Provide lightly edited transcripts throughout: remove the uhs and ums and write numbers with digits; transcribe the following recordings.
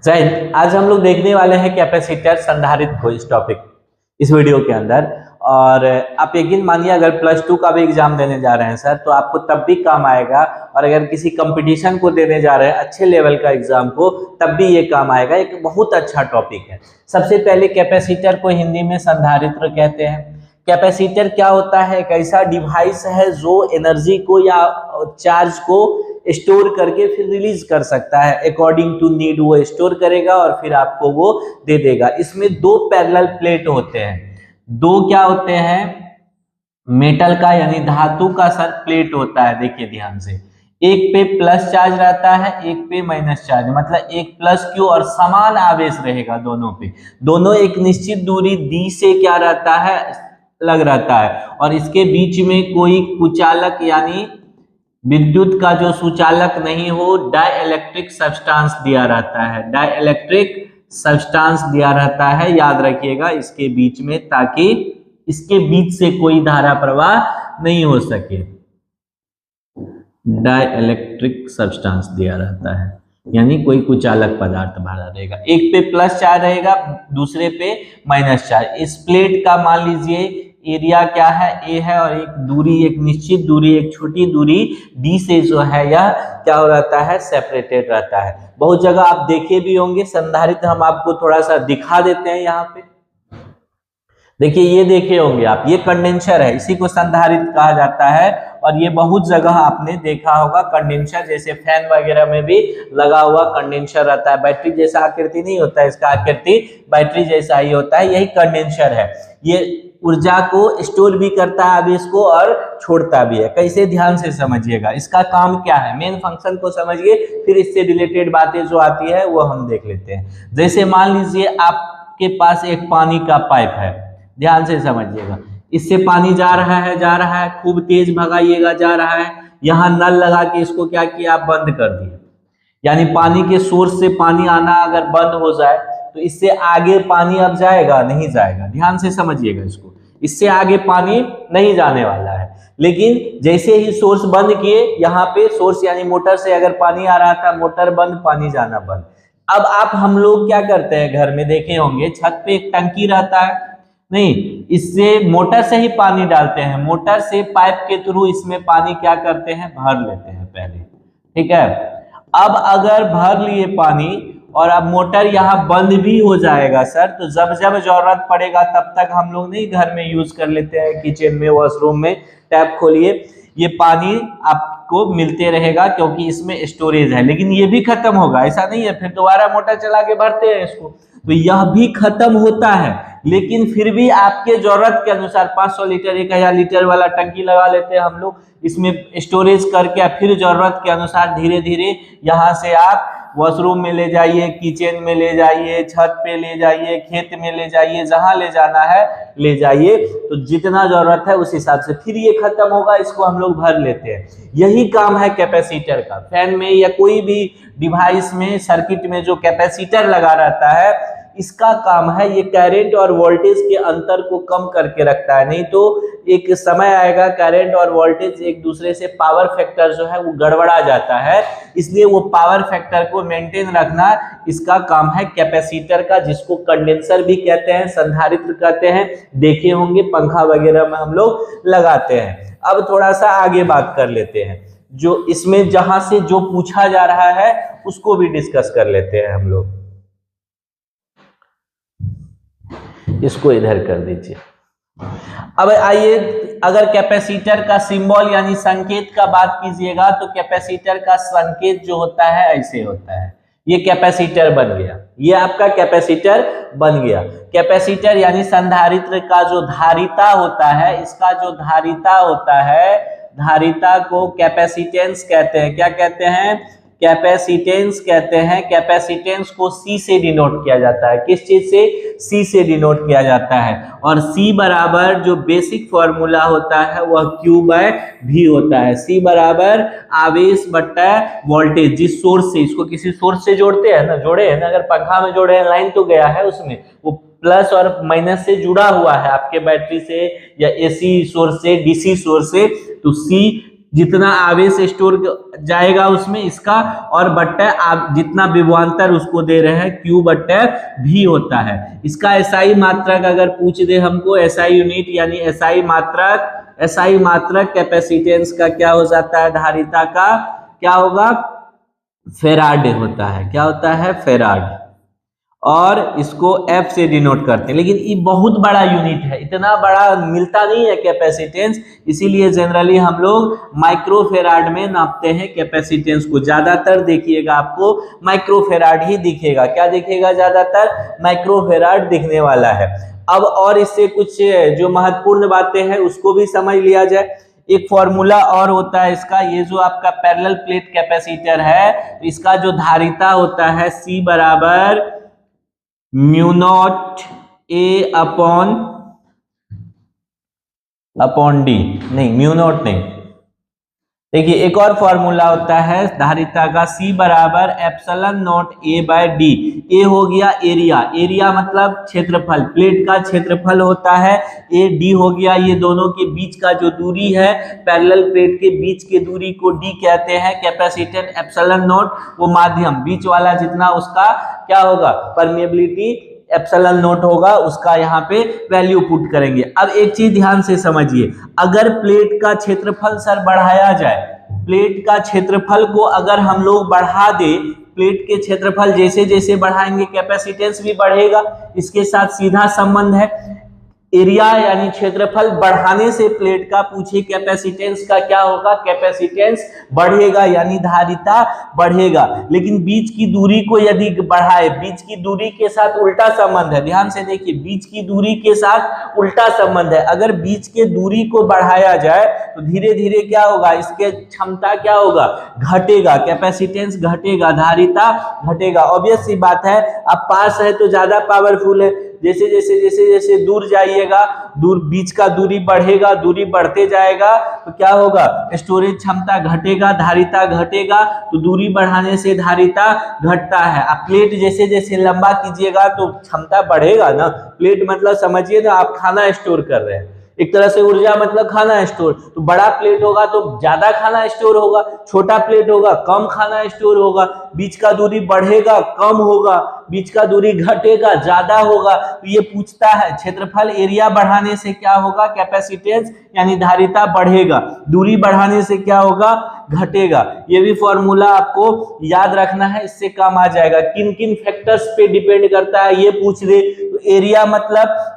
जय, आज हम लोग देखने वाले हैं कैपेसिटर संधारित्र इस टॉपिक इस वीडियो के अंदर। और आप यकीन मानिए अगर प्लस टू का भी एग्जाम देने जा रहे हैं सर तो आपको तब भी काम आएगा, और अगर किसी कंपटीशन को देने जा रहे हैं अच्छे लेवल का एग्जाम को तब भी ये काम आएगा। एक बहुत अच्छा टॉपिक है। सबसे पहले कैपेसिटर को हिंदी में संधारित्र कहते हैं। कैपेसिटर क्या होता है? एक ऐसा डिवाइस है जो एनर्जी को या चार्ज को स्टोर करके फिर रिलीज कर सकता है। अकॉर्डिंग टू नीड वो स्टोर करेगा और फिर आपको वो दे देगा। इसमें दो पैरेलल प्लेट होते हैं। दो क्या होते हैं? मेटल का यानी धातु का सर प्लेट होता है। देखिए ध्यान से, एक पे प्लस चार्ज रहता है, एक पे माइनस चार्ज, मतलब एक प्लस क्यू और समान आवेश रहेगा दोनों पे। दोनों एक निश्चित दूरी डी से क्या रहता है? लग रहता है। और इसके बीच में कोई कुचालक यानी विद्युत का जो सुचालक नहीं हो, डाइइलेक्ट्रिक सब्सटेंस दिया रहता है। डाइइलेक्ट्रिक सब्सटेंस दिया रहता है, याद रखिएगा इसके बीच में, ताकि इसके बीच से कोई धारा प्रवाह नहीं हो सके। डाइइलेक्ट्रिक सब्सटेंस दिया रहता है यानी कोई कुचालक पदार्थ भरा रहेगा। एक पे प्लस चार्ज रहेगा, दूसरे पे माइनस चार्ज। इस प्लेट का मान लीजिए एरिया क्या है? ए है, और एक दूरी, एक निश्चित दूरी, एक छोटी दूरी डी से जो है यह क्या हो रहता है? सेपरेटेड रहता है। बहुत जगह आप देखे भी होंगे संधारित्र। हम आपको थोड़ा सा दिखा देते हैं यहाँ पे। देखिए ये देखे होंगे आप, ये कंडेंसर है, इसी को संधारित्र कहा जाता है। और ये बहुत जगह आपने देखा होगा कंडेंसर, जैसे फैन वगैरह में भी लगा हुआ कंडेंसर रहता है। बैटरी जैसा आकृति नहीं होता है, इसका आकृति बैटरी जैसा ही होता है, यही कंडेंसर है। ये ऊर्जा को स्टोर भी करता है आवेश को और छोड़ता भी है। कैसे? ध्यान से समझिएगा। इसका काम क्या है, मेन फंक्शन को समझिए, फिर इससे रिलेटेड बातें जो आती है वो हम देख लेते हैं। जैसे मान लीजिए आपके पास एक पानी का पाइप है, ध्यान से समझिएगा। इससे पानी जा रहा है, खूब तेज भगाइएगा, जा रहा है। यहाँ नल लगा के इसको क्या किया? आप बंद कर दिए। यानी पानी के सोर्स से पानी आना अगर बंद हो जाए तो इससे आगे पानी अब जाएगा? नहीं जाएगा। ध्यान से समझिएगा इसको, इससे आगे पानी नहीं जाने वाला है। लेकिन जैसे ही सोर्स बंद किए, यहाँ पे सोर्स यानी मोटर से अगर पानी आ रहा था, मोटर बंद, पानी जाना बंद। अब आप हम लोग क्या करते हैं, घर में देखे होंगे छत पे एक टंकी रहता है, नहीं, इससे मोटर से ही पानी डालते हैं। मोटर से पाइप के थ्रू इसमें पानी क्या करते हैं? भर लेते हैं पहले, ठीक है। अब अगर भर लिए पानी और अब मोटर यहाँ बंद भी हो जाएगा सर, तो जब जब जरूरत पड़ेगा तब तक हम लोग नहीं घर में यूज कर लेते हैं, किचन में, वॉशरूम में टैप खोलिए, ये पानी आपको मिलते रहेगा क्योंकि इसमें स्टोरेज है। लेकिन ये भी खत्म होगा, ऐसा नहीं है फिर दोबारा मोटर चला के भरते हैं इसको, तो यह भी खत्म होता है। लेकिन फिर भी आपके जरूरत के अनुसार 500 लीटर 1000 लीटर वाला टंकी लगा लेते हैं हम लोग, इसमें स्टोरेज करके फिर जरूरत के अनुसार धीरे धीरे यहाँ से आप वॉशरूम में ले जाइए, किचन में ले जाइए, छत पे ले जाइए, खेत में ले जाइए, जहां ले जाना है ले जाइए। तो जितना जरूरत है उस हिसाब से फिर ये खत्म होगा, इसको हम लोग भर लेते हैं। यही काम है कैपेसिटर का। फैन में या कोई भी डिवाइस में, सर्किट में जो कैपेसिटर लगा रहता है, इसका काम है ये करंट और वोल्टेज के अंतर को कम करके रखता है। नहीं तो एक समय आएगा करंट और वोल्टेज एक दूसरे से पावर फैक्टर जो है वो गड़बड़ा जाता है, इसलिए वो पावर फैक्टर को मेंटेन रखना इसका काम है कैपेसिटर का, जिसको कंडेंसर भी कहते हैं, संधारित्र कहते हैं। देखे होंगे पंखा वगैरह में हम लोग लगाते हैं। अब थोड़ा सा आगे बात कर लेते हैं, जो इसमें जहां से जो पूछा जा रहा है उसको भी डिस्कस कर लेते हैं हम लोग। इसको इधर कर दीजिए। अब आइए, अगर कैपेसिटर का सिंबल यानी संकेत का बात कीजिएगा तो कैपेसिटर का संकेत जो होता है ऐसे होता है। ये कैपेसिटर बन गया, ये आपका कैपेसिटर बन गया। कैपेसिटर यानी संधारित्र का जो धारिता होता है, इसका जो धारिता होता है, धारिता को कैपेसिटेंस कहते हैं। क्या कहते हैं? कैपेसिटेंस कहते हैं। कैपेसिटेंस को सी से डिनोट किया जाता है। किस चीज से? सी से डिनोट किया जाता है। और सी बराबर जो बेसिक फॉर्मूला होता है वह Q बाय V होता है। सी बराबर आवेश बट्टा वोल्टेज, जिस सोर्स से, इसको किसी सोर्स से जोड़ते हैं ना, जोड़े हैं ना, अगर पंखा में जोड़े हैं, लाइन तो गया है उसमें, वो प्लस और माइनस से जुड़ा हुआ है आपके बैटरी से या AC सोर्स से, DC सोर्स से, तो सी जितना आवेश स्टोर जाएगा उसमें इसका, और बट्टा जितना विभवांतर उसको दे रहे हैं Q बट्टा V होता है। इसका SI मात्रक अगर पूछ दे हमको, SI यूनिट यानी SI मात्रक कैपेसिटेंस का क्या हो जाता है, धारिता का क्या होगा, फेराड होता है। क्या होता है, फेराड। और इसको F से डिनोट करते हैं। लेकिन ये बहुत बड़ा यूनिट है, इतना बड़ा मिलता नहीं है कैपेसिटेंस, इसीलिए जनरली हम लोग माइक्रोफेराड में नापते हैं कैपेसिटेंस को। ज्यादातर देखिएगा आपको माइक्रोफेराड ही दिखेगा। क्या दिखेगा, ज्यादातर माइक्रोफेराड दिखने वाला है। अब और इससे कुछ जो महत्वपूर्ण बातें हैं उसको भी समझ लिया जाए। एक फॉर्मूला और होता है इसका, ये जो आपका पैरेलल प्लेट कैपेसिटर है, तो इसका जो धारिता होता है C बराबर mu naught A upon D, नहीं म्यू नॉट नहीं। देखिए एक और फॉर्मूला होता है धारिता का, C बराबर epsilon naught A by D. A हो गया एरिया, एरिया मतलब क्षेत्रफल, प्लेट का क्षेत्रफल होता है। ए डी हो गया ये दोनों के बीच का जो दूरी है, पैरेलल प्लेट के बीच के दूरी को डी कहते हैं। कैपेसिटेंस एप्सिलॉन नॉट, वो माध्यम बीच वाला जितना उसका क्या होगा, परमेबिलिटी एप्सिलॉन नॉट होगा, उसका यहाँ पे वैल्यू पुट करेंगे। अब एक चीज ध्यान से समझिए, अगर प्लेट का क्षेत्रफल सर बढ़ाया जाए, प्लेट का क्षेत्रफल को अगर हम लोग बढ़ा दे, प्लेट के क्षेत्रफल जैसे जैसे बढ़ाएंगे कैपेसिटेंस भी बढ़ेगा, इसके साथ सीधा संबंध है। एरिया यानी क्षेत्रफल बढ़ाने से प्लेट का पूछे कैपेसिटेंस का क्या होगा, कैपेसिटेंस बढ़ेगा यानी धारिता बढ़ेगा। लेकिन बीच की दूरी को यदि बढ़ाए, बीच की दूरी के साथ उल्टा संबंध है, ध्यान से देखिए बीच की दूरी के साथ उल्टा संबंध है। अगर बीच के दूरी को बढ़ाया जाए तो धीरे धीरे क्या होगा, इसके क्षमता क्या होगा, घटेगा, कैपेसिटेंस घटेगा, धारिता घटेगा। ऑब्वियस सी बात है, अब पास है तो ज्यादा पावरफुल है, जैसे जैसे जैसे जैसे दूर जाइएगा, दूर बीच का दूरी बढ़ेगा, दूरी बढ़ते जाएगा तो क्या होगा, स्टोरेज क्षमता घटेगा, धारिता घटेगा। तो दूरी बढ़ाने से धारिता घटता है। अब प्लेट जैसे जैसे लंबा कीजिएगा तो क्षमता बढ़ेगा ना। प्लेट मतलब समझिए ना, आप खाना स्टोर कर रहे हैं, एक तरह से ऊर्जा मतलब खाना स्टोर। तो बड़ा प्लेट होगा तो ज्यादा खाना स्टोर होगा, छोटा प्लेट होगा कम खाना स्टोर होगा। बीच का दूरी बढ़ेगा कम होगा, बीच का दूरी घटेगा ज्यादा होगा। तो ये पूछता है क्षेत्रफल, एरिया बढ़ाने से क्या होगा, कैपेसिटेंस यानी धारिता बढ़ेगा, दूरी बढ़ाने से क्या होगा, घटेगा। ये भी फॉर्मूला आपको याद रखना है, इससे काम आ जाएगा। किन किन फैक्टर्स पे डिपेंड करता है ये पूछ दे तो एरिया मतलब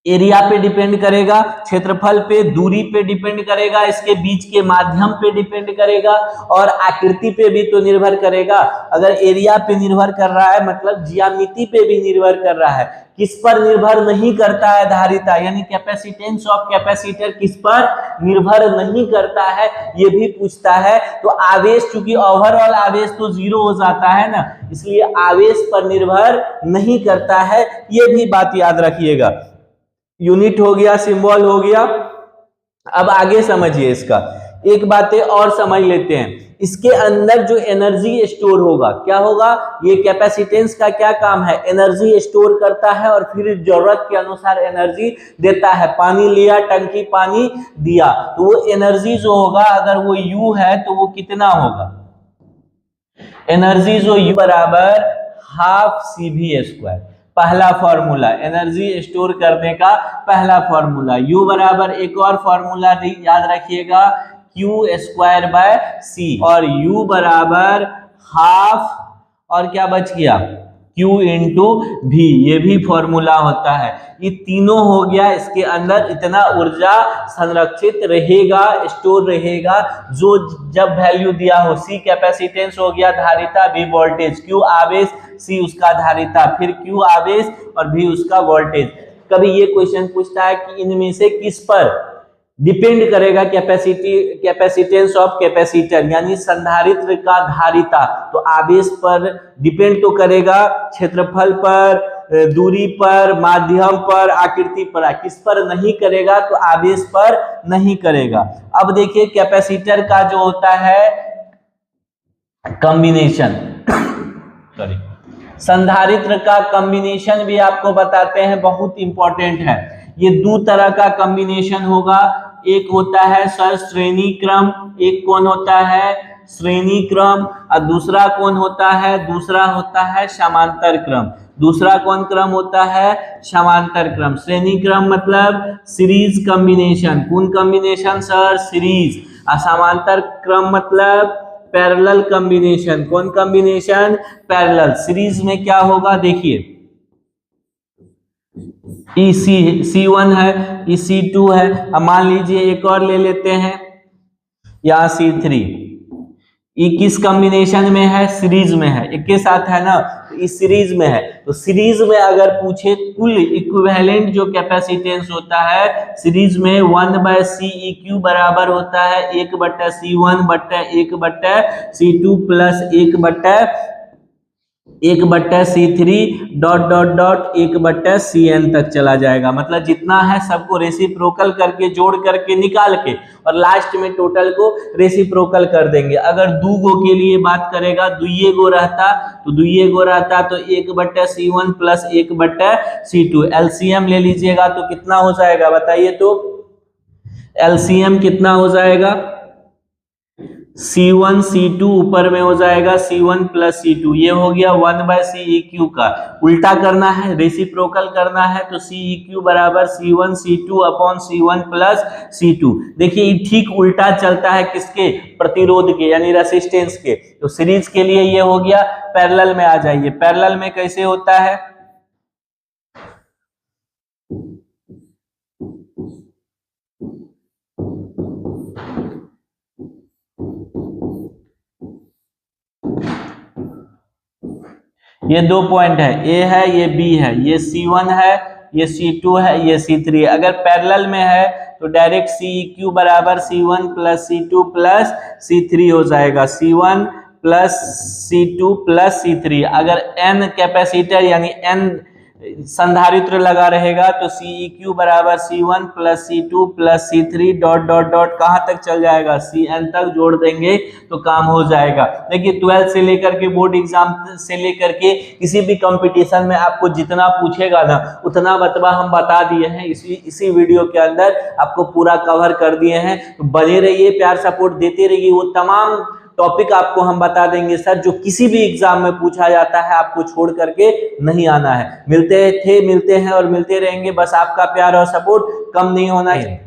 एरिया पे डिपेंड करेगा, क्षेत्रफल पे, दूरी पे डिपेंड करेगा, इसके बीच के माध्यम पे डिपेंड करेगा, और आकृति पे भी तो निर्भर करेगा। अगर एरिया पे निर्भर कर रहा है मतलब ज्यामिति पे भी निर्भर कर रहा है। किस पर निर्भर नहीं करता है, धारिता यानी कैपेसिटेंस ऑफ कैपेसिटर किस पर निर्भर नहीं करता है, ये भी पूछता है। तो आवेश, चूंकि ओवरऑल आवेश तो 0 हो जाता है ना, इसलिए आवेश पर निर्भर नहीं करता है, ये भी बात याद रखिएगा। यूनिट हो गया, सिंबल हो गया। अब आगे समझिए इसका, एक बातें और समझ लेते हैं। इसके अंदर जो एनर्जी स्टोर होगा, क्या होगा, ये कैपेसिटेंस का क्या काम है, एनर्जी स्टोर करता है और फिर जरूरत के अनुसार एनर्जी देता है। पानी लिया, टंकी पानी दिया, तो वो एनर्जी जो होगा, अगर वो U है तो वो कितना होगा, एनर्जी जो U बराबर हाफ CV²। पहला फॉर्मूला एनर्जी स्टोर करने का पहला फॉर्मूला। U बराबर एक और फॉर्मूला याद रखिएगा, Q²/C, और U बराबर हाफ, और क्या बच गया, Q इंटू V, ये भी फॉर्मूला होता है। ये तीनों हो गया, इसके अंदर इतना ऊर्जा संरक्षित रहेगा, स्टोर रहेगा, जो जब वैल्यू दिया हो। C कैपेसिटेंस हो गया, धारिता, V वोल्टेज, Q आवेश, C उसका धारिता, फिर Q आवेश और V उसका वोल्टेज। कभी ये क्वेश्चन पूछता है कि इनमें से किस पर डिपेंड करेगा कैपेसिटेंस ऑफ कैपेसिटर, यानी संधारित्र का धारिता। तो आवेश पर डिपेंड तो करेगा, क्षेत्रफल पर, दूरी पर, माध्यम पर, आकृति पर। किस पर नहीं करेगा, तो आवेश पर नहीं करेगा। अब देखिए कैपेसिटर का जो होता है कॉम्बिनेशन, सॉरी, संधारित्र का कॉम्बिनेशन भी आपको बताते हैं, बहुत इंपॉर्टेंट है। ये दो तरह का कॉम्बिनेशन होगा, एक होता है सर श्रेणी क्रम, एक कौन होता है श्रेणी क्रम, और दूसरा कौन होता है, दूसरा होता है समांतर क्रम। दूसरा कौन क्रम होता है, समांतर क्रम। श्रेणी क्रम मतलब सीरीज कॉम्बिनेशन, कौन कॉम्बिनेशन सर, सीरीज। और समांतर क्रम मतलब पैरेलल कॉम्बिनेशन, कौन कॉम्बिनेशन, पैरेलल। सीरीज में क्या होगा देखिए, C1 है, C2 है। अब मान लीजिए एक और ले लेते हैं, यहाँ C3, ये किस कॉम्बिनेशन में है, सीरीज में है, एक के साथ है ना, तो इस सीरीज में है। तो सीरीज में अगर पूछे कुल इक्विवेलेंट जो कैपेसिटेंस होता है सीरीज में 1/CEQ बराबर होता है 1/C1 बट्टा 1/C2 plus 1/C3 dot dot dot 1/CN तक चला जाएगा। मतलब जितना है सबको रेसिप्रोकल करके जोड़ करके निकाल के और लास्ट में टोटल को रेसिप्रोकल कर देंगे। अगर दो गो के लिए बात करेगा, दुइये गो रहता तो 1/C1 प्लस 1/C2। एलसीएम ले लीजिएगा तो कितना हो जाएगा बताइए, तो एलसीएम कितना हो जाएगा, C1 C2 ऊपर में हो जाएगा C1 प्लस C2, ये हो गया 1/CEQ का। उल्टा करना है, रेसिप्रोकल करना है, तो CEQ बराबर C1 C2 upon C1 plus C2। देखिए ये ठीक उल्टा चलता है किसके, प्रतिरोध के यानी रेसिस्टेंस के। तो सीरीज के लिए ये हो गया। पैरेलल में आ जाइए, पैरेलल में कैसे होता है, ये दो पॉइंट है, ए है ये बी है, ये C1 है ये C2 है ये C3 है। अगर पैरेलल में है तो डायरेक्ट CEQ बराबर C1 plus C2 plus C3 हो जाएगा, C1 plus C2 plus C3। अगर N कैपेसिटर यानी N संधारित्र लगा रहेगा तो CEQ बराबर C1 plus C2 plus C3 dot dot dot कहाँ तक चल जाएगा, CN तक जोड़ देंगे तो काम हो जाएगा। देखिए 12 से लेकर के बोर्ड एग्जाम से लेकर के किसी भी कंपटीशन में आपको जितना पूछेगा ना उतना बतवा हम बता दिए हैं, इसी वीडियो के अंदर आपको पूरा कवर कर दिए हैं। तो बने रहिए, प्यार सपोर्ट देते रहिए, वो तमाम टॉपिक आपको हम बता देंगे सर जो किसी भी एग्जाम में पूछा जाता है, आपको छोड़ करके नहीं आना है। मिलते हैं और मिलते रहेंगे, बस आपका प्यार और सपोर्ट कम नहीं होना चाहिए।